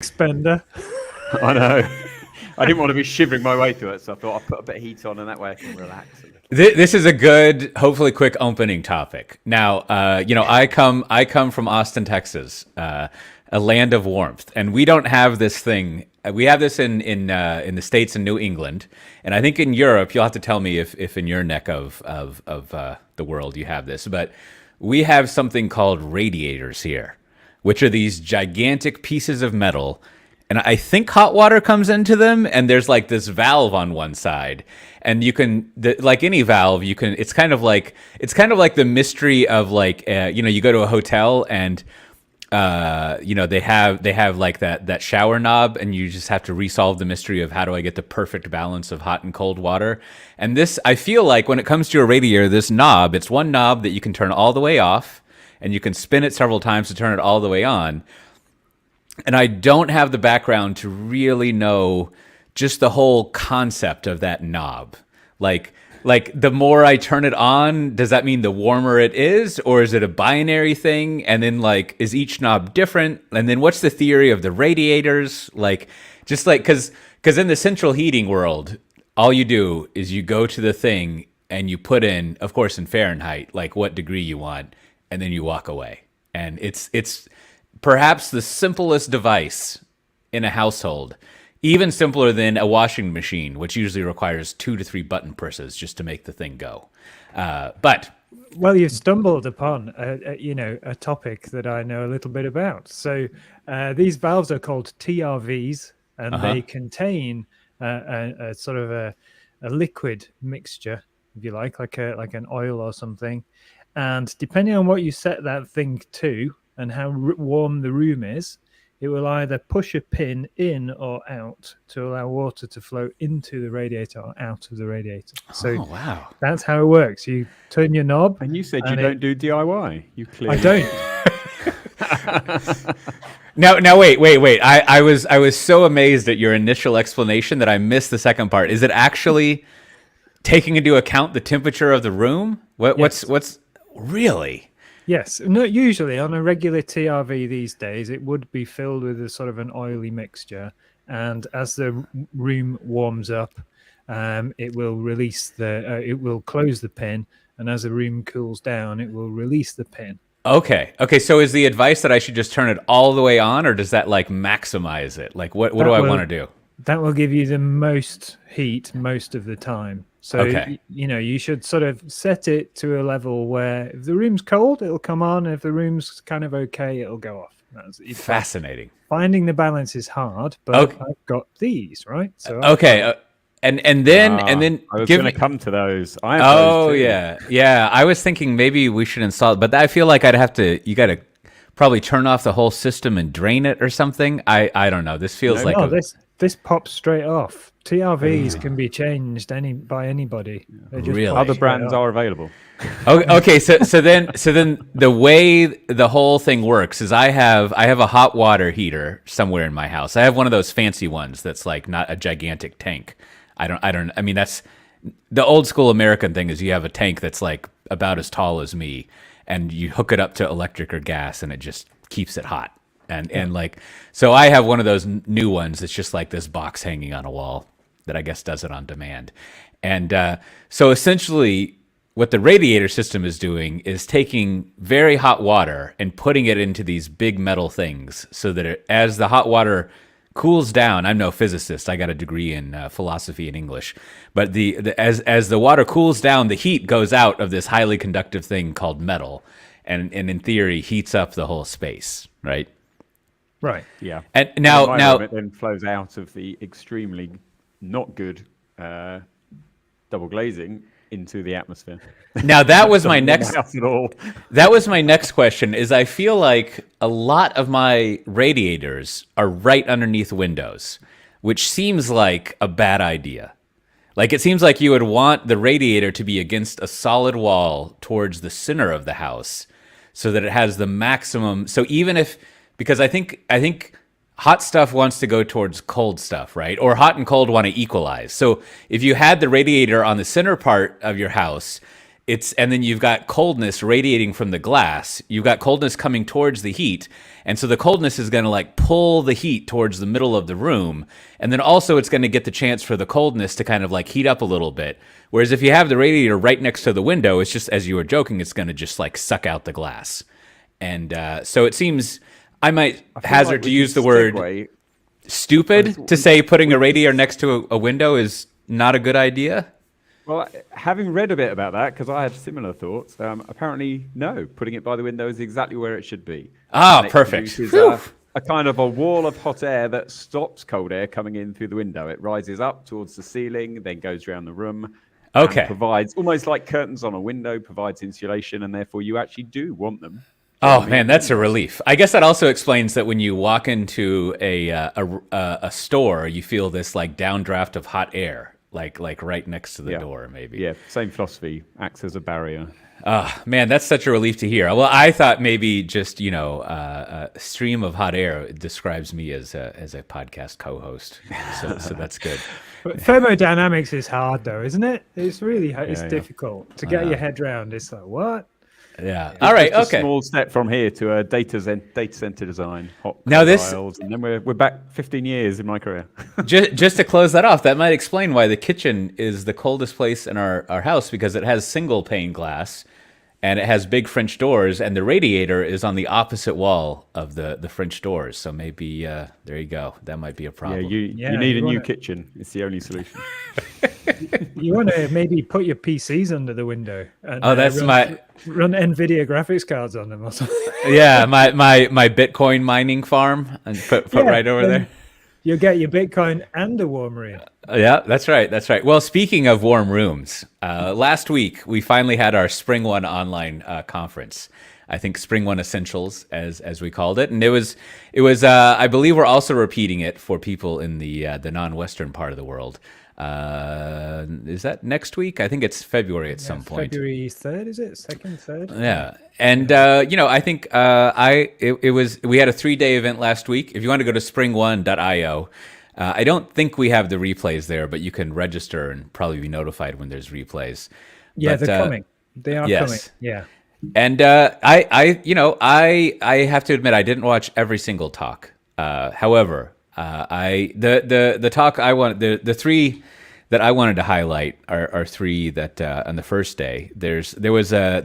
Spender. I know. I didn't want to be shivering my way through it, so I thought I'll put a bit of heat on, and that way I can relax a little. This is a good, hopefully quick opening topic. Now, I come from Austin, Texas, a land of warmth, and we don't have this thing. We have this in the States and New England, and I think in Europe, you'll have to tell me if in your neck of the world you have this, but we have something called radiators here, which are these gigantic pieces of metal. And I think hot water comes into them, and there's like this valve on one side, and you can, like any valve, you can. It's kind of like the mystery of like, you go to a hotel and, they have like that shower knob, and you just have to resolve the mystery of how do I get the perfect balance of hot and cold water. And this, I feel like when it comes to a radiator, this knob, it's one knob that you can turn all the way off, and you can spin it several times to turn it all the way on. And I don't have the background to really know just the whole concept of that knob. Like the more I turn it on, does that mean the warmer it is, or is it a binary thing? And then like, is each knob different? And then what's the theory of the radiators? Because in the central heating world, all you do is you go to the thing and you put in, of course, in Fahrenheit, like what degree you want, and then you walk away. And it's perhaps the simplest device in a household, even simpler than a washing machine, which usually requires 2 to 3 button presses just to make the thing go. Well, you've stumbled upon a topic that I know a little bit about. So these valves are called TRVs, and they contain a sort of a liquid mixture, if you like an oil or something. And depending on what you set that thing to, and how warm the room is, it will either push a pin in or out to allow water to flow into the radiator or out of the radiator. So wow. That's how it works. You turn your knob. And you said you don't do DIY. You clearly. I don't. Now wait. I was so amazed at your initial explanation that I missed the second part. Is it actually taking into account the temperature of the room? What's really? Yes, no. Usually on a regular TRV these days, it would be filled with a sort of an oily mixture, and as the room warms up, it will release it will close the pin, and as the room cools down, it will release the pin. Okay. So is the advice that I should just turn it all the way on, or does that like maximize it? Like what do I want to do? That will give you the most heat most of the time. So, okay. You should sort of set it to a level where if the room's cold, it'll come on. If the room's kind of okay, it'll go off. Fascinating. Finding the balance is hard, but I've got these, right? So okay. And then I was going to come to those. I have those too. Yeah. I was thinking maybe we should install it, but I feel like you got to probably turn off the whole system and drain it or something. I don't know. This feels this pops straight off. TRVs can be changed by anybody. Really? Other brands are available. Okay, so then the way the whole thing works is I have a hot water heater somewhere in my house. I have one of those fancy ones that's like not a gigantic tank. I mean that's the old school American thing is you have a tank that's like about as tall as me, and you hook it up to electric or gas and it just keeps it hot. And like, so I have one of those new ones that's just like this box hanging on a wall that I guess does it on demand. And so essentially what the radiator system is doing is taking very hot water and putting it into these big metal things so that as the hot water cools down, I'm no physicist, I got a degree in philosophy and English, but as the water cools down, the heat goes out of this highly conductive thing called metal, and in theory heats up the whole space, right? Right. Yeah. And now it then flows out of the extremely not good double glazing into the atmosphere. Now that was my next. That was my next question. Is I feel like a lot of my radiators are right underneath windows, which seems like a bad idea. Like it seems like you would want the radiator to be against a solid wall towards the center of the house, so that it has the maximum. So even if because I think hot stuff wants to go towards cold stuff, right? Or hot and cold want to equalize. So if you had the radiator on the center part of your house, and then you've got coldness radiating from the glass. You've got coldness coming towards the heat. And so the coldness is going to like pull the heat towards the middle of the room. And then also it's going to get the chance for the coldness to kind of like heat up a little bit. Whereas if you have the radiator right next to the window, it's just, as you were joking, it's going to just like suck out the glass. And so it seems, I might hazard to use the word stupid to say putting a radiator next to a window is not a good idea. Well, having read a bit about that, because I had similar thoughts, apparently, no, putting it by the window is exactly where it should be. Ah, perfect. A kind of a wall of hot air that stops cold air coming in through the window. It rises up towards the ceiling, then goes around the room. Okay. And provides, almost like curtains on a window, provides insulation, and therefore you actually do want them. Oh man, that's a relief. I guess that also explains that when you walk into a store, you feel this like downdraft of hot air. Like right next to the door, maybe. Yeah, same philosophy. Acts as a barrier. Oh, man, that's such a relief to hear. Well, I thought maybe just, a stream of hot air describes me as a podcast co-host. So that's good. But thermodynamics is hard, though, isn't it? It's really it's difficult to get your head around. It's like, what? Yeah. All right. Okay. A small step from here to a data center design. Now this, and then we're back 15 years in my career. just to close that off, that might explain why the kitchen is the coldest place in our house, because it has single pane glass, and it has big French doors, and the radiator is on the opposite wall of the French doors. So maybe there you go. That might be a problem. Yeah, you need a new kitchen. It's the only solution. You want to maybe put your PCs under the window. And, run NVIDIA graphics cards on them or something. Yeah, my Bitcoin mining farm, and put right over there. You'll get your Bitcoin and a warm room. Yeah, that's right. That's right. Well, speaking of warm rooms, last week we finally had our SpringOne online conference. I think SpringOne Essentials, as we called it, and it was. I believe we're also repeating it for people in the non-Western part of the world. Is that next week? I think it's February at some point. February 3rd, is it? 2nd, 3rd? Yeah. And, I think we had a 3-day event last week. If you want to go to springone.io, I don't think we have the replays there, but you can register and probably be notified when there's replays. Yeah, they're coming. They are coming. Yeah. And I have to admit, I didn't watch every single talk. However, the talk I want, the three that I wanted to highlight are three that on the first day there was a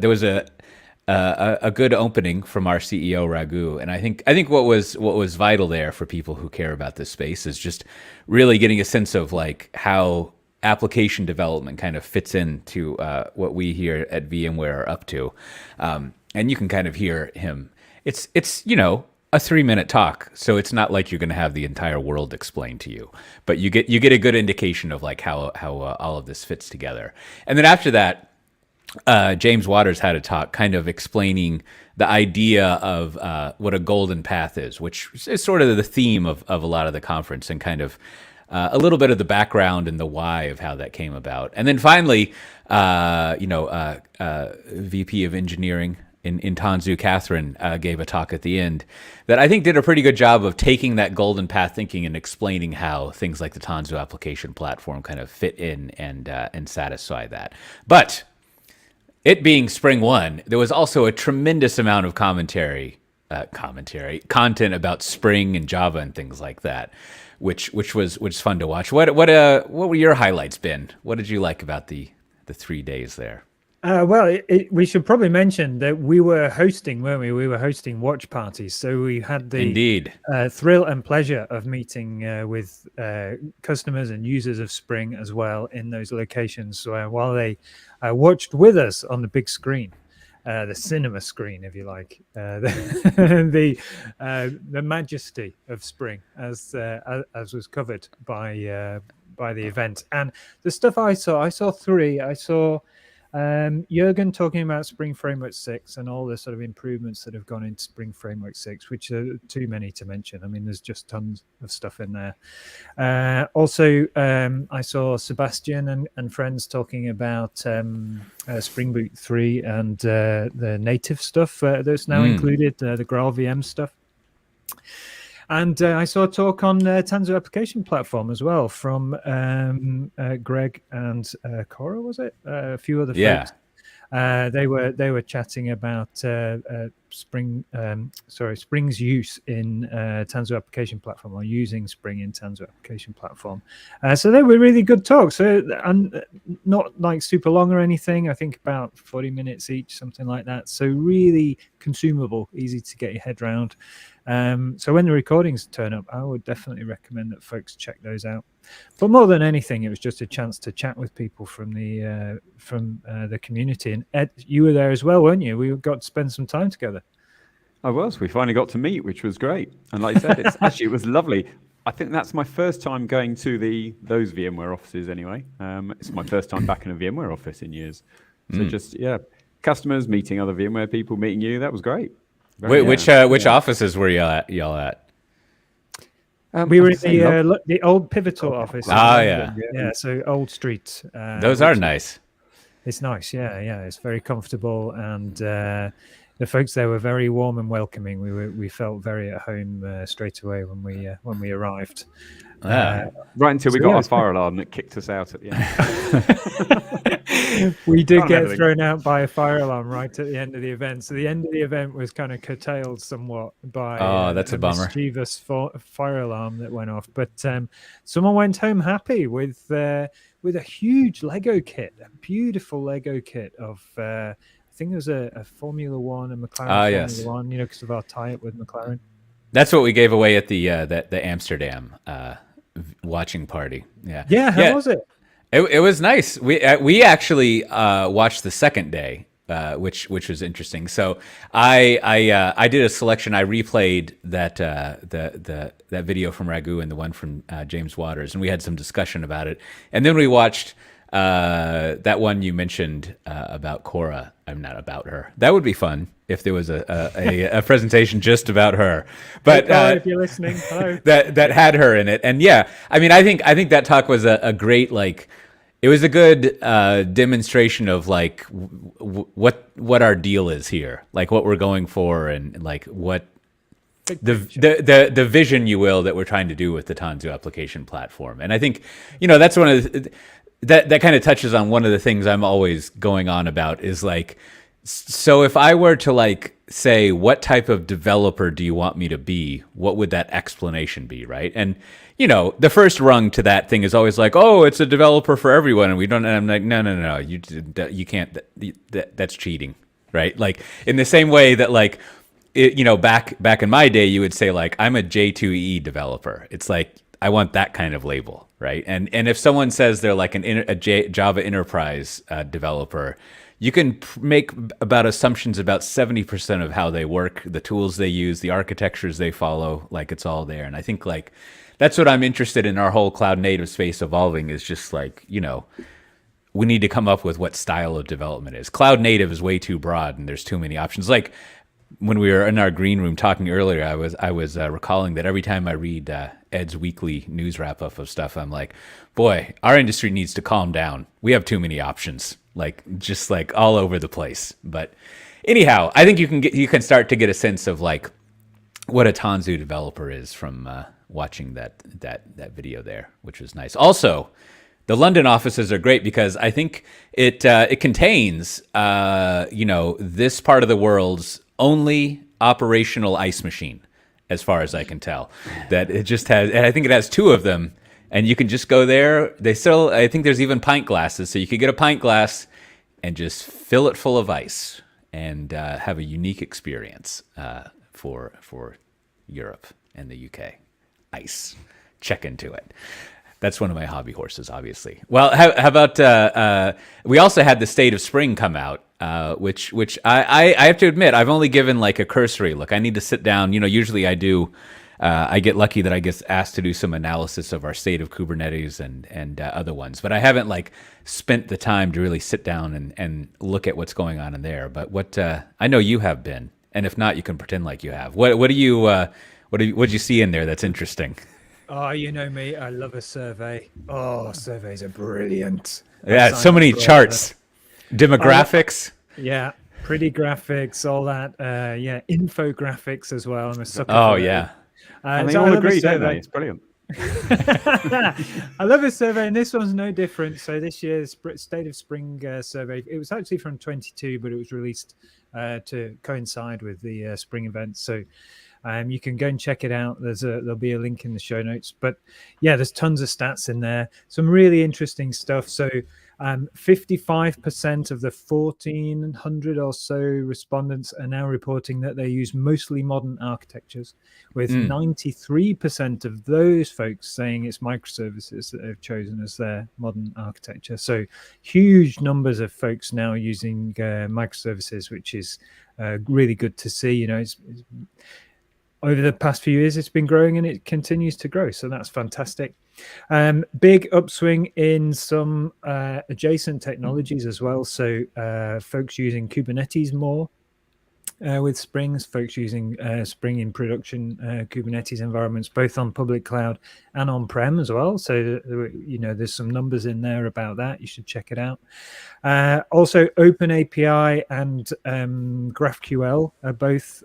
good opening from our CEO Raghu, and I think what was vital there for people who care about this space is just really getting a sense of like how application development kind of fits into what we here at VMware are up to, and you can kind of hear him. It's a 3-minute talk, so it's not like you're going to have the entire world explained to you, but you get a good indication of like how all of this fits together. And then after that, James Waters had a talk kind of explaining the idea of what a golden path is, which is sort of the theme of a lot of the conference, and kind of a little bit of the background and the why of how that came about. And then finally, VP of Engineering in Tanzu, Catherine, gave a talk at the end that I think did a pretty good job of taking that golden path thinking and explaining how things like the Tanzu application platform kind of fit in and satisfy that. But it being SpringOne, there was also a tremendous amount of content about Spring and Java and things like that, which was fun to watch. What were your highlights, Ben? What did you like about the 3 days there? We should probably mention that we were hosting, weren't we? We were hosting watch parties. So we had the thrill and pleasure of meeting with customers and users of Spring as well in those locations while they watched with us on the big screen, the cinema screen, if you like, the majesty of Spring as was covered by the event. And the stuff I saw three. I saw Jürgen talking about Spring Framework 6 and all the sort of improvements that have gone into Spring Framework 6, which are too many to mention. I mean, there's just tons of stuff in there. Also, I saw Sebastian and friends talking about Spring Boot 3 and the native stuff that's now included, the GraalVM stuff. And I saw a talk on Tanzu application platform as well from Greg and Cora, was it? A few other folks. They were chatting about Spring's use in Tanzu application platform, or using Spring in Tanzu application platform. So they were really good talks. So, and not like super long or anything. I think about 40 minutes each, something like that. So really consumable, easy to get your head around. So when the recordings turn up, I would definitely recommend that folks check those out. But more than anything, it was just a chance to chat with people from the community. And Ed, you were there as well, weren't you? We got to spend some time together. I was. We finally got to meet, which was great. And like I said, it was lovely. I think that's my first time going to those VMware offices anyway. It's my first time back in a VMware office in years. So just, customers, meeting other VMware people, meeting you, that was great. Which offices were y'all at? We were in the old Pivotal office. Yeah. So Old Street. Those are nice. It's nice, yeah. It's very comfortable, and the folks there were very warm and welcoming. We felt very at home straight away when we arrived. Right until we got our fire alarm that kicked us out at the end. We did get thrown out by a fire alarm right at the end of the event. So the end of the event was kind of curtailed somewhat by that's a bummer. Mischievous fire alarm that went off. But someone went home happy with a huge Lego kit, a beautiful Lego kit of I think there was a Formula One and McLaren Formula One, because of our tie-up with McLaren. That's what we gave away at the Amsterdam watching party. Yeah. How was it? It was nice. We actually watched the second day, which was interesting. So I did a selection. I replayed that that video from Raghu and the one from James Waters, and we had some discussion about it. And then we watched that one you mentioned about Cora. I'm not about her. That would be fun if there was a presentation just about her. But if you're listening, hello. that had her in it. And I think that talk was a great, like, it was a good demonstration of like what our deal is here, like what we're going for, and like what the vision, you will, that we're trying to do with the Tanzu application platform. And I think that's one of that kind of touches on one of the things I'm always going on about, is like, so if I were to like say, what type of developer do you want me to be? What would that explanation be, right? And the first rung to that thing is always like, oh, it's a developer for everyone, and we don't. And I'm like, no, you can't. That's cheating, right? Like in the same way that like, back in my day, you would say like, I'm a J2EE developer. It's like, I want that kind of label, right? And if someone says they're like a Java enterprise developer, you can make about assumptions about 70% of how they work, the tools they use, the architectures they follow, like it's all there. And I think like that's what I'm interested in our whole cloud native space evolving, is just like, we need to come up with what style of development is. Cloud native is way too broad and there's too many options. Like when we were in our green room talking earlier, I was recalling that every time I read Ed's weekly news wrap up of stuff, I'm like, boy, our industry needs to calm down. We have too many options, like just like all over the place. But anyhow, I think you can start to get a sense of like what a Tanzu developer is from watching that video there, which was nice. Also, the London offices are great because I think it contains this part of the world's only operational ice machine, as far as I can tell. That it just has, and I think it has two of them, and you can just go there. I think there's even pint glasses, so you could get a pint glass and just fill it full of ice and have a unique experience for Europe and the UK. Ice. Check into it. That's one of my hobby horses, obviously. Well, how about we also had the State of Spring come out, which I have to admit, I've only given like a cursory look. I need to sit down. Usually I do. I get lucky that I get asked to do some analysis of our State of Kubernetes and other ones, but I haven't like spent the time to really sit down and look at what's going on in there. But what I know you have been, and if not, you can pretend like you have. What do you see in there that's interesting? Oh, you know me. I love a survey. Oh, surveys are brilliant. Yeah, so many charts, demographics. Yeah, pretty graphics, all that. Infographics as well. I'm a sucker. Oh, yeah. And they all agree, don't they? It's brilliant. I love a survey, and this one's no different. So this year's State of Spring survey, it was actually from 22, but it was released to coincide with the spring event. So you can go and check it out. There'll be a link in the show notes. But yeah, there's tons of stats in there. Some really interesting stuff. So 55% of the 1,400 or so respondents are now reporting that they use mostly modern architectures, with 93% of those folks saying it's microservices that they've chosen as their modern architecture. So huge numbers of folks now using microservices, which is really good to see. You know, it's over the past few years, it's been growing and it continues to grow. So that's fantastic. Big upswing in some adjacent technologies as well. So folks using Kubernetes more with Springs, folks using Spring in production Kubernetes environments, both on public cloud and on-prem as well. So, you know, there's some numbers in there about that. You should check it out. Also, OpenAPI and GraphQL are both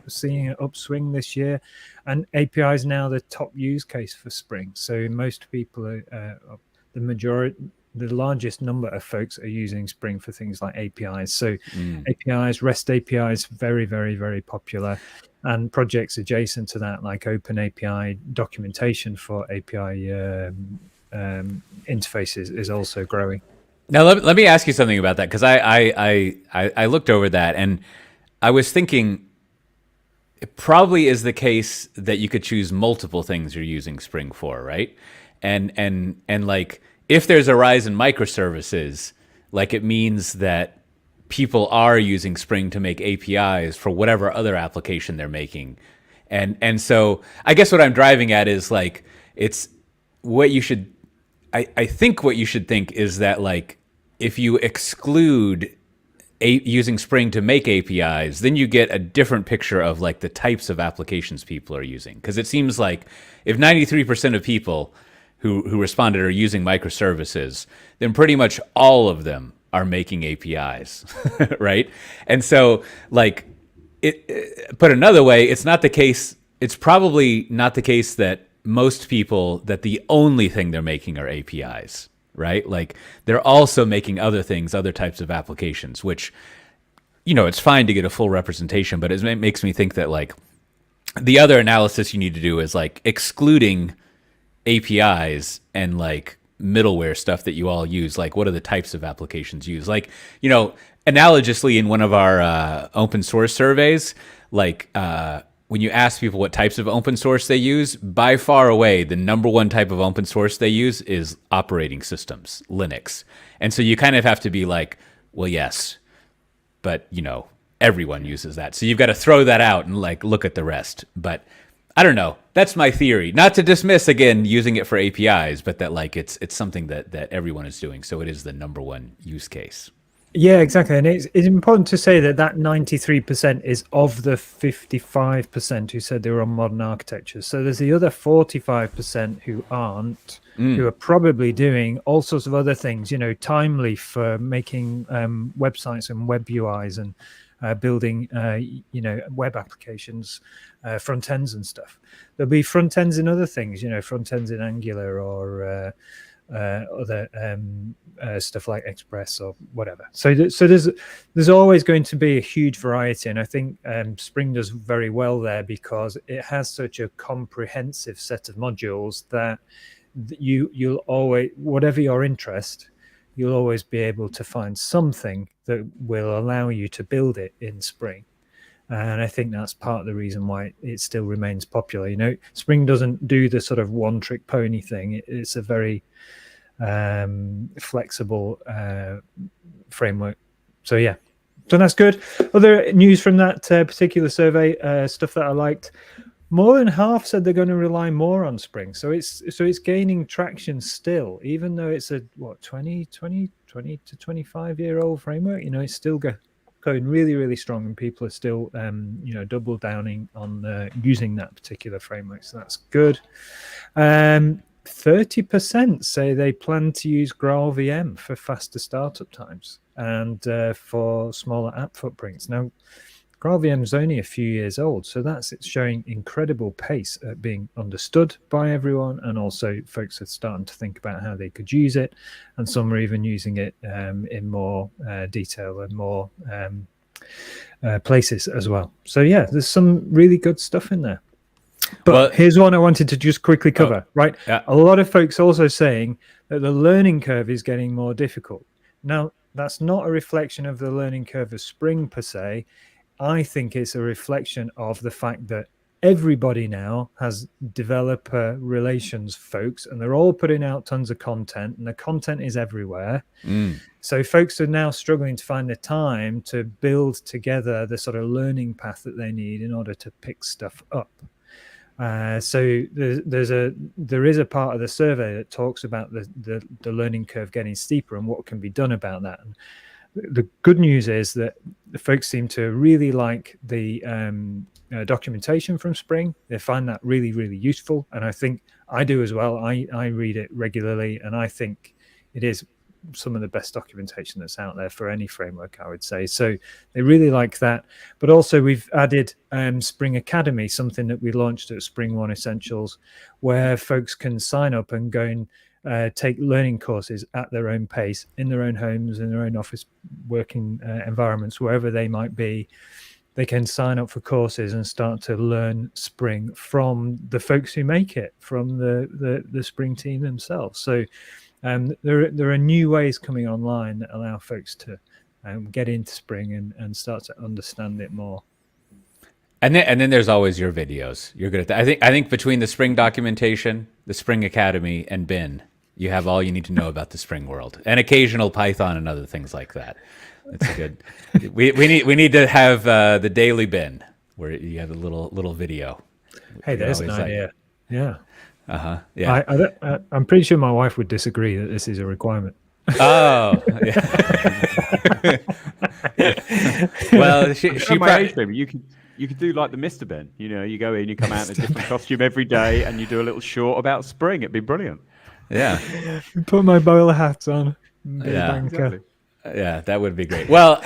seeing an upswing this year. And API is now the top use case for Spring. So most people, the largest number of folks are using Spring for things like APIs. So APIs, REST APIs, very, very, very popular. And projects adjacent to that, like OpenAPI documentation for API interfaces is also growing. Now, let me ask you something about that, because I looked over that and I was thinking it probably is the case that you could choose multiple things you're using Spring for, right? And like, if there's a rise in microservices, like, it means that people are using Spring to make APIs for whatever other application they're making. And so I guess what I'm driving at is, like, it's what you should, I think what you should think is that, like, if you exclude using Spring to make APIs, then you get a different picture of, like, the types of applications people are using. Because it seems like if 93% of people who responded are using microservices, then pretty much all of them are making APIs, right? And so, like, put another way, it's not the case. It's probably not the case that most people, that the only thing they're making are APIs, right? Like, they're also making other things, other types of applications, which, you know, it's fine to get a full representation, but it makes me think that, like, the other analysis you need to do is, like, excluding APIs and, like, middleware stuff that you all use. Like, what are the types of applications used? Like, you know, analogously, in one of our open source surveys, like, when you ask people what types of open source they use, by far away, the number one type of open source they use is operating systems, Linux. And so you kind of have to be like, well, yes, but, you know, everyone uses that. So you've got to throw that out and, like, look at the rest. But I don't know. That's my theory. Not to dismiss, again, using it for APIs, but that, like, it's something that everyone is doing. So it is the number one use case. Yeah, exactly. And it's important to say that 93% is of the 55% who said they were on modern architectures. So there's the other 45% who aren't, who are probably doing all sorts of other things, you know, Timely for making websites and web UIs and building, you know, web applications, front ends and stuff. There'll be front ends in other things, you know, front ends in Angular or other stuff like Express or whatever. So there's always going to be a huge variety, and I think Spring does very well there because it has such a comprehensive set of modules that you'll always, whatever your interest, you'll always be able to find something that will allow you to build it in Spring. And I think that's part of the reason why it still remains popular. You know, Spring doesn't do the sort of one-trick pony thing. It's a very flexible framework. So yeah, so that's good. Other news from that particular survey, stuff that I liked. More than half said they're going to rely more on Spring. So it's gaining traction still, even though it's a 20 to 25-year-old framework. You know, it's still going really, really strong, and people are still you know, double downing on using that particular framework. So that's good. 30% say they plan to use GraalVM for faster startup times and for smaller app footprints. Now, GraalVM's only a few years old, so it's showing incredible pace at being understood by everyone, and also folks are starting to think about how they could use it, and some are even using it in more detail and more places as well. So yeah, there's some really good stuff in there. But here's one I wanted to just quickly cover, right? Yeah. A lot of folks also saying that the learning curve is getting more difficult. Now, that's not a reflection of the learning curve of Spring per se. I think it's a reflection of the fact that everybody now has developer relations folks, and they're all putting out tons of content, and the content is everywhere. So folks are now struggling to find the time to build together the sort of learning path that they need in order to pick stuff up. So there is a part of the survey that talks about the learning curve getting steeper and what can be done about that. And the good news is that the folks seem to really like the documentation from Spring. They find that really, really useful. And I think I do as well. I read it regularly, and I think it is some of the best documentation that's out there for any framework, I would say. So they really like that. But also we've added Spring Academy, something that we launched at SpringOne Essentials, where folks can sign up and go and take learning courses at their own pace, in their own homes, in their own office working environments, wherever they might be. They can sign up for courses and start to learn Spring from the folks who make it, from the Spring team themselves. So there are new ways coming online that allow folks to get into Spring and start to understand it more. And then there's always your videos. You're good at that. I think between the Spring documentation, the Spring Academy, and Bin, you have all you need to know about the Spring world, and occasional Python and other things like that. That's good. we need to have the daily Bin where you have a little video. Hey, there's an idea. Yeah. Yeah. I'm pretty sure my wife would disagree that this is a requirement. Oh. Yeah. Well, she probably. You could do like the Mr. Ben. You know, you go in, you come out in a different costume every day, and you do a little short about Spring. It'd be brilliant. Yeah. Put my bowler hat on. Yeah. Exactly. Yeah, that would be great. Well,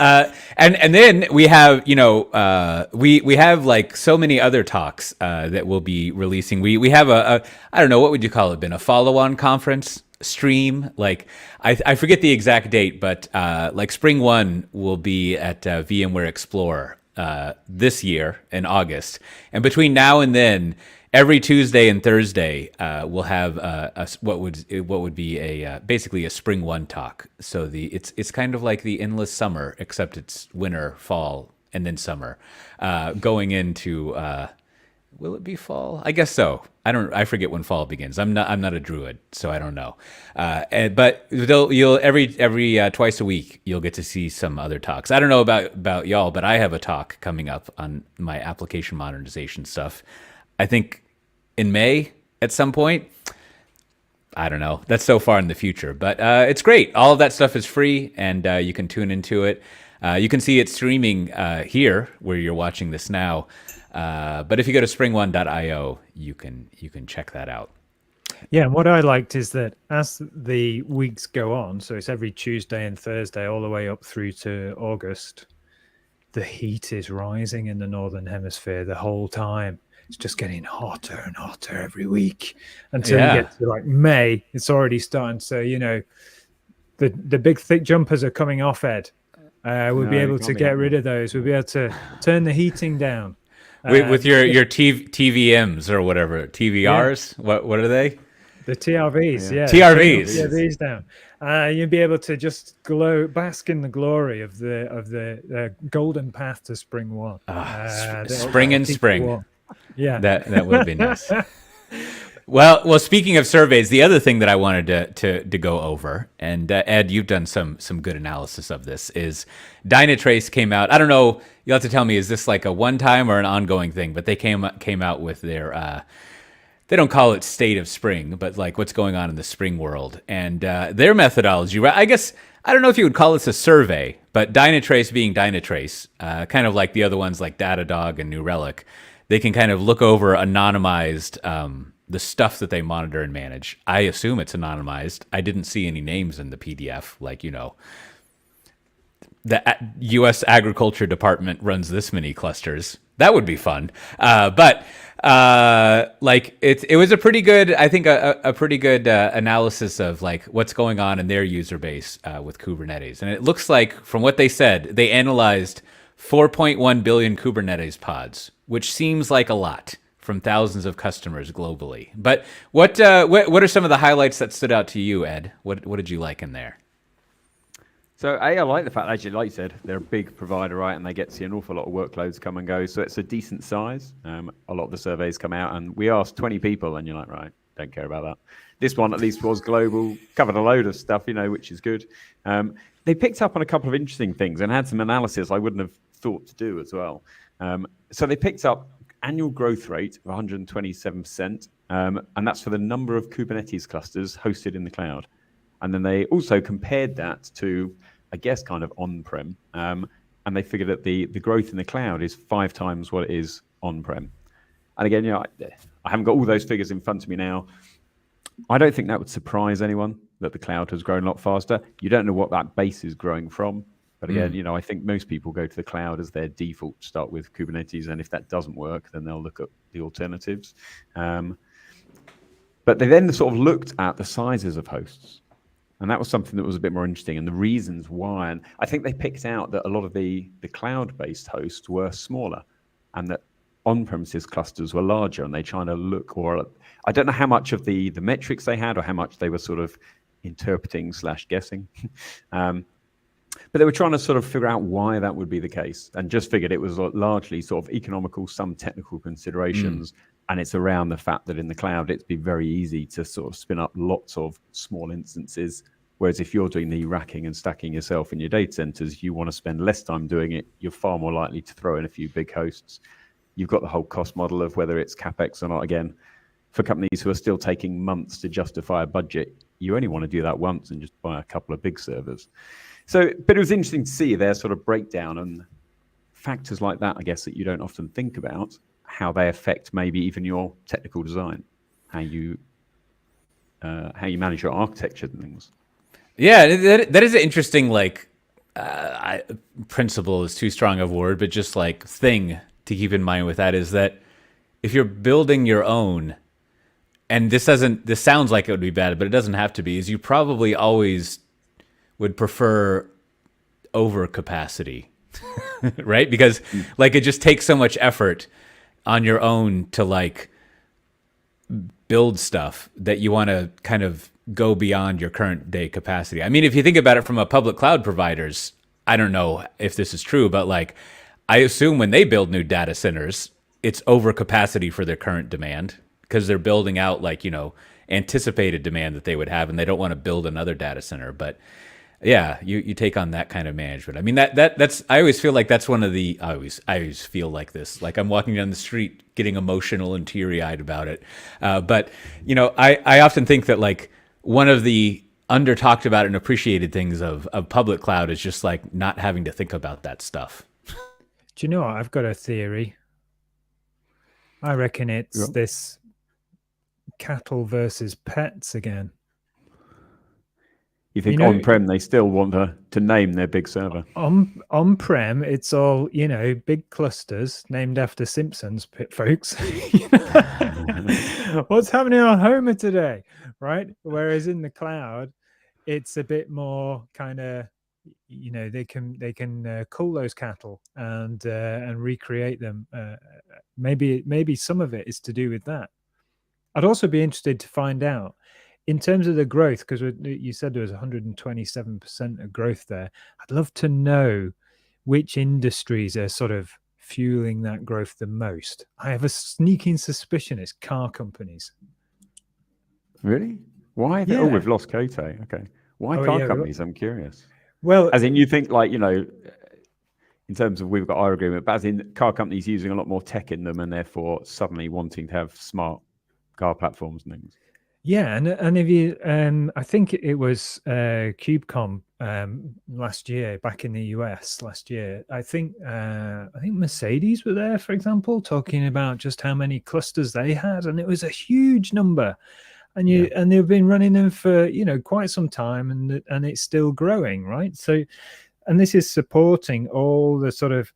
and then we have, we have like so many other talks that we'll be releasing. We have a I don't know, what would you call it, Ben? A follow-on conference stream? Like I forget the exact date, but like SpringOne will be at VMware Explorer this year in August, and between now and then, every Tuesday and Thursday, we'll have what would be a basically a SpringOne talk. So it's kind of like the endless summer, except it's winter, fall, and then summer, going into. Will it be fall? I guess so. I forget when fall begins. I'm not a druid, so I don't know. But you'll every twice a week you'll get to see some other talks. I don't know about y'all, but I have a talk coming up on my application modernization stuff. I think in May at some point. I don't know. That's so far in the future, but it's great. All of that stuff is free, and you can tune into it. You can see it streaming here where you're watching this now. But if you go to springone.io, you can check that out. Yeah, and what I liked is that as the weeks go on, so it's every Tuesday and Thursday all the way up through to August, the heat is rising in the Northern Hemisphere the whole time. It's just getting hotter and hotter every week until you get to like May. It's already starting to, the big thick jumpers are coming off, Ed. We'll be able to get rid of those. We'll be able to turn the heating down. With your TVMs or whatever, TVRs, what are they? The TRVs, yeah. TRVs down. You'll be able to just bask in the glory of the golden path to SpringOne. Spring and Spring. Yeah, that would be nice. Well, speaking of surveys, the other thing that I wanted to go over, and Ed, you've done some good analysis of this, is Dynatrace came out. I don't know. You'll have to tell me, is this like a one-time or an ongoing thing? But they came out with their. They don't call it State of Spring, but like what's going on in the Spring world, and their methodology. I guess I don't know if you would call this a survey, but Dynatrace being Dynatrace, kind of like the other ones like Datadog and New Relic, they can kind of look over anonymized. The stuff that they monitor and manage. I assume it's anonymized. I didn't see any names in the PDF, like, the U.S. Agriculture Department runs this many clusters. That would be fun. But like it was a pretty good, I think, a pretty good analysis of like what's going on in their user base with Kubernetes. And it looks like, from what they said, they analyzed 4.1 billion Kubernetes pods, which seems like a lot from thousands of customers globally. But what are some of the highlights that stood out to you, Ed? What did you like in there? So I like the fact, actually, like you said, they're a big provider, right? And they get to see an awful lot of workloads come and go. So it's a decent size. A lot of the surveys come out, and we asked 20 people, and you're like, right, don't care about that. This one at least was global, covered a load of stuff, which is good. They picked up on a couple of interesting things and had some analysis I wouldn't have thought to do as well. So they picked up annual growth rate of 127%, and that's for the number of Kubernetes clusters hosted in the cloud. And then they also compared that to, I guess, kind of on-prem, and they figured that the growth in the cloud is 5 times what it is on-prem. And again, I haven't got all those figures in front of me now. I don't think that would surprise anyone that the cloud has grown a lot faster. You don't know what that base is growing from. But again, I think most people go to the cloud as their default, start with Kubernetes, and if that doesn't work, then they'll look at the alternatives. But they then sort of looked at the sizes of hosts. And that was something that was a bit more interesting, and the reasons why. And I think they picked out that a lot of the cloud-based hosts were smaller, and that on-premises clusters were larger. And they trying to look, or I don't know how much of the metrics they had, or how much they were sort of interpreting / guessing. But they were trying to sort of figure out why that would be the case, and just figured it was largely sort of economical, some technical considerations. And it's around the fact that in the cloud, it'd be very easy to sort of spin up lots of small instances. Whereas if you're doing the racking and stacking yourself in your data centers, you want to spend less time doing it. You're far more likely to throw in a few big hosts. You've got the whole cost model of whether it's CapEx or not. Again, for companies who are still taking months to justify a budget, you only want to do that once and just buy a couple of big servers. So, but it was interesting to see their sort of breakdown and factors like that, I guess, that you don't often think about, how they affect maybe even your technical design, how you manage your architecture and things. Yeah, that is an interesting, principle is too strong of a word, but just like thing to keep in mind with that is that if you're building your own, and this sounds like it would be bad, but it doesn't have to be, is you probably always would prefer over capacity, right? Because it just takes so much effort on your own to build stuff that you want to kind of go beyond your current day capacity. I mean, if you think about it from a public cloud providers, I don't know if this is true, but I assume when they build new data centers, it's over capacity for their current demand because they're building out anticipated demand that they would have, and they don't want to build another data center. But yeah, you take on that kind of management. I mean, that's I always feel like that's one of the I always feel like this. Like I'm walking down the street getting emotional and teary-eyed about it. But I often think that one of the under talked about and appreciated things of public cloud is just not having to think about that stuff. Do you know what? I've got a theory. I reckon it's this cattle versus pets again. You think on-prem, they still want to name their big server? On-prem, it's all, big clusters named after Simpsons folks. What's happening on Homer today, right? Whereas in the cloud, it's a bit more kind of, they can cull those cattle and recreate them. Maybe some of it is to do with that. I'd also be interested to find out, in terms of the growth, because you said there was 127% of growth there. I'd love to know which industries are sort of fueling that growth the most. I have a sneaking suspicion it's car companies. Really? Why? Yeah. Oh, we've lost Coté. Okay. Why car companies? I'm curious. Well, as in you think in terms of we've got our agreement, but as in car companies using a lot more tech in them and therefore suddenly wanting to have smart car platforms and things. Yeah, and if you, I think it was KubeCon last year, back in the US last year. I think Mercedes were there, for example, talking about just how many clusters they had, and it was a huge number. And and they've been running them for quite some time, and it's still growing, right? So and this is supporting all the sort of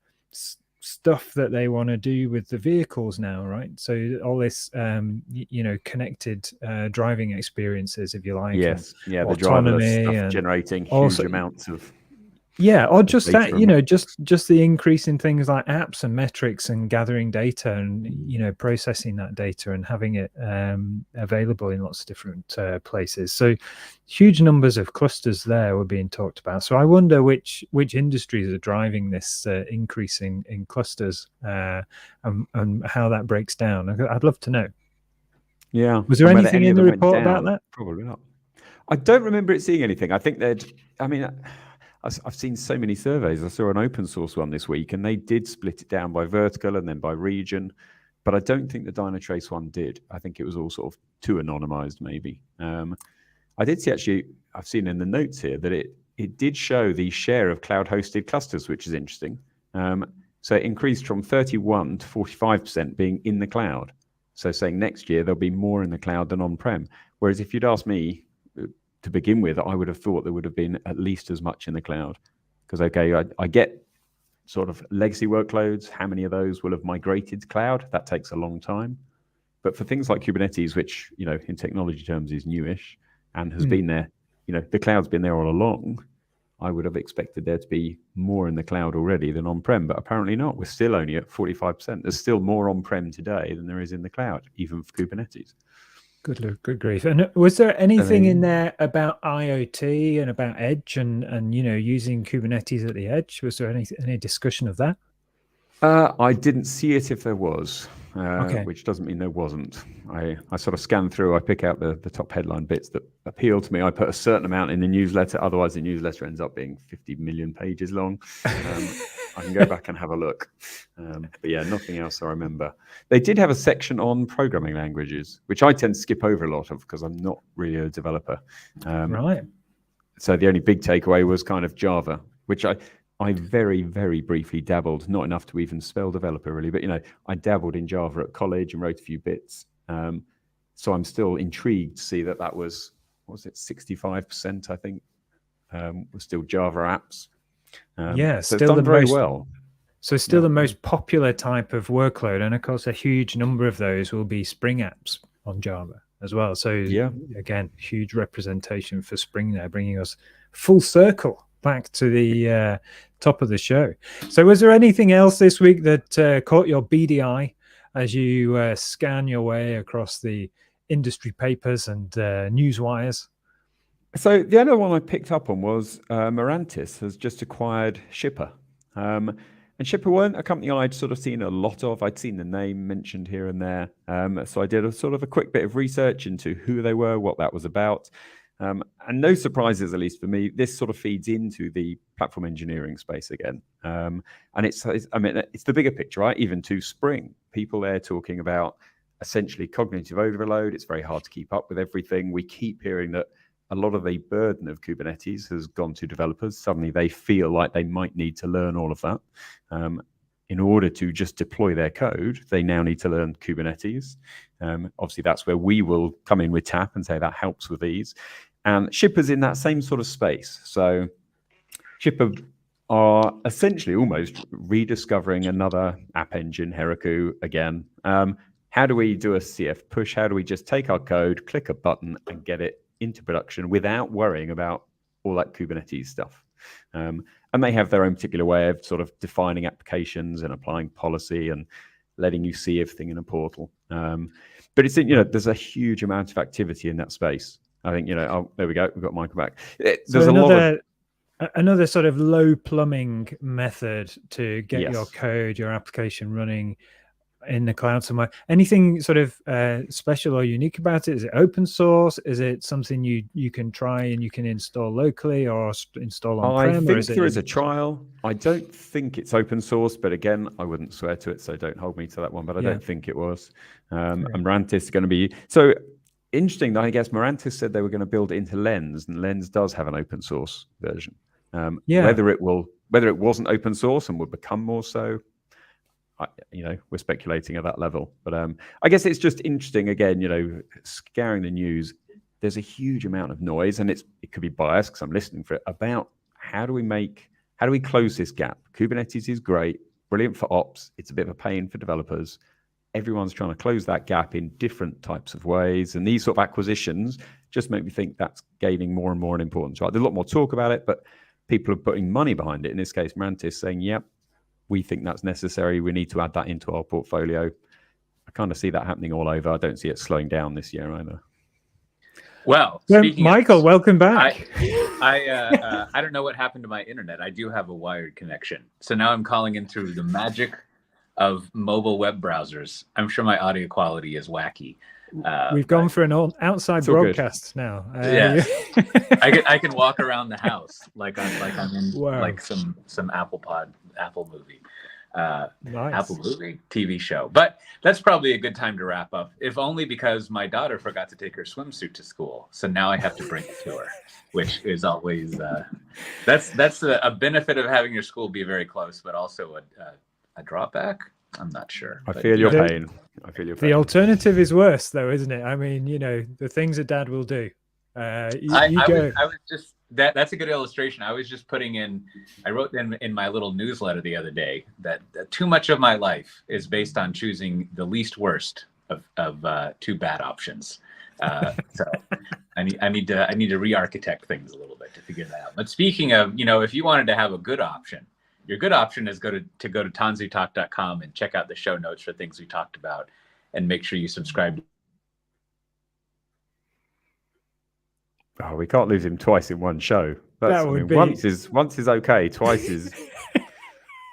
stuff that they want to do with the vehicles now, right? So all this, connected driving experiences, if you like. Yes, the autonomy driverless stuff and generating also, huge amounts of. Yeah, or just that, from just the increase in things like apps and metrics and gathering data and, processing that data and having it available in lots of different places. So huge numbers of clusters there were being talked about. So I wonder which industries are driving this increase in clusters and how that breaks down. I'd love to know. Yeah. Was there anything in the report about that? Probably not. I don't remember it seeing anything. I think I've seen so many surveys. I saw an open source one this week, and they did split it down by vertical and then by region. But I don't think the Dynatrace one did. I think it was all sort of too anonymized, maybe. I did see, actually, I've seen in the notes here that it did show the share of cloud-hosted clusters, which is interesting. So it increased from 31 to 45% being in the cloud. So saying next year there'll be more in the cloud than on-prem. Whereas if you'd asked me, to begin with, I would have thought there would have been at least as much in the cloud. Because, I get sort of legacy workloads. How many of those will have migrated to cloud? That takes a long time. But for things like Kubernetes, which, in technology terms is newish and has been there, the cloud's been there all along, I would have expected there to be more in the cloud already than on-prem, but apparently not. We're still only at 45%. There's still more on-prem today than there is in the cloud, even for Kubernetes. Good grief. And was there anything in there about IoT and about edge and using Kubernetes at the edge? Was there any discussion of that? I didn't see it if there was, Okay. which doesn't mean there wasn't. I sort of scan through, I pick out the top headline bits that appeal to me. I put a certain amount in the newsletter, otherwise the newsletter ends up being 50 million pages long. I can go back and have a look. But yeah, nothing else I remember. They did have a section on programming languages, which I tend to skip over a lot of because I'm not really a developer. Right. So the only big takeaway was kind of Java, which I very, very briefly dabbled, not enough to even spell developer really, but I dabbled in Java at college and wrote a few bits. So I'm still intrigued to see that was 65%, I think, was still Java apps. Yeah, so still it's done very well. So still the most popular type of workload, and of course a huge number of those will be Spring apps on Java as well. So yeah, again, huge representation for Spring there, bringing us full circle back to the top of the show. So was there anything else this week that caught your beady eye as you scan your way across the industry papers and news wires? So the other one I picked up on was Mirantis has just acquired Shipper. And Shipper weren't a company I'd sort of seen a lot of. I'd seen the name mentioned here and there. So I did a sort of a quick bit of research into who they were, what that was about. And no surprises, at least for me, this sort of feeds into the platform engineering space again. And it's the bigger picture, right? Even to Spring, people there talking about essentially cognitive overload. It's very hard to keep up with everything. We keep hearing that a lot of the burden of Kubernetes has gone to developers. Suddenly they feel like they might need to learn all of that. In order to just deploy their code, they now need to learn Kubernetes. Obviously, that's where we will come in with TAP and say that helps with these. And Shipper's in that same sort of space. So Shipper are essentially almost rediscovering another app engine, Heroku, again. How do we do a CF push? How do we just take our code, click a button, and get it into production without worrying about all that Kubernetes stuff? And they have their own particular way of sort of defining applications and applying policy and letting you see everything in a portal. But it's, there's a huge amount of activity in that space. I think, there we go. We've got Michael back. There's another sort of low plumbing method to get Yes. your code, your application running in the cloud somewhere. Anything sort of special or unique about it? Is it open source? Is it something you can try and you can install locally or install on-prem? I think there is a trial. I don't think it's open source, but again, I wouldn't swear to it, so don't hold me to that one, but I don't think it was. And Mirantis is going to be... So interesting that I guess Mirantis said they were going to build it into Lens, and Lens does have an open source version. Whether it wasn't open source and would become more so, we're speculating at that level. But I guess it's just interesting, again, scouring the news, there's a huge amount of noise, and it could be biased because I'm listening for it, about how do we make how do we close this gap? Kubernetes is great, brilliant for ops. It's a bit of a pain for developers. Everyone's trying to close that gap in different types of ways. And these sort of acquisitions just make me think that's gaining more and more in importance. Right? There's a lot more talk about it, but people are putting money behind it. In this case, Mantis saying, yep, we think that's necessary. We need to add that into our portfolio. I kind of see that happening all over. I don't see it slowing down this year either. Well, Michael, welcome back. I don't know what happened to my internet. I do have a wired connection. So now I'm calling in through the magic of mobile web browsers. I'm sure my audio quality is wacky. We've gone for an outside broadcast now. Yeah, I can walk around the house like I'm in like some Apple movie. Nice. Apple movie TV show. But that's probably a good time to wrap up, if only because my daughter forgot to take her swimsuit to school, so now I have to bring it to her, which is always that's a benefit of having your school be very close, but also a drawback. I'm not sure. I feel your pain. The alternative is worse, though, isn't it? I mean, the things a dad will do. I was just that's a good illustration. I was just I wrote in my little newsletter the other day that too much of my life is based on choosing the least worst of two bad options. So I need to re-architect things a little bit to figure that out. But speaking of, if you wanted to have a good option, your good option is go to tanzutalk.com and check out the show notes for things we talked about, and make sure you subscribe. Oh, we can't lose him twice in one show. Once is okay. Twice is,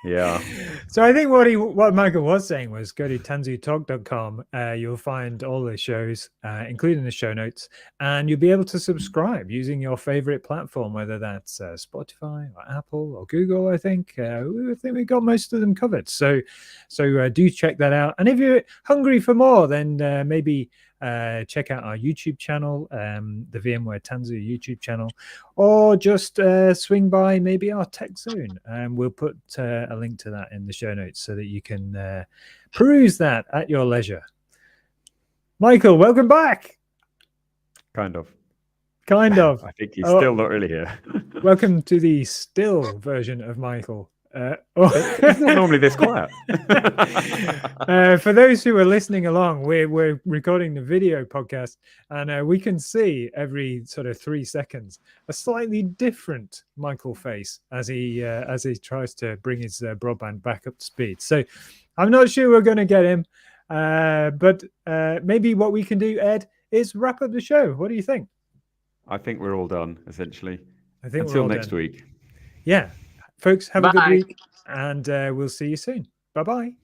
yeah. So I think what Michael was saying was go to tanzutalk.com. You'll find all the shows, including the show notes, and you'll be able to subscribe using your favorite platform, whether that's Spotify or Apple or Google. I think we got most of them covered. So do check that out. And if you're hungry for more, then maybe check out our YouTube channel, the VMware Tanzu YouTube channel, or just swing by maybe our Tech Zone, and we'll put a link to that in the show notes so that you can peruse that at your leisure. Michael, welcome back. Kind of. I think he's still not really here. Welcome to the still version of Michael. It's not normally this quiet. For those who are listening along, we're recording the video podcast, and we can see every sort of 3 seconds a slightly different Michael face as he tries to bring his broadband back up to speed. So I'm not sure we're going to get him, but maybe what we can do, Ed, is wrap up the show. What do you think? I think we're all done, essentially. I think until next week. Yeah. Folks, have a good week, and we'll see you soon. Bye-bye.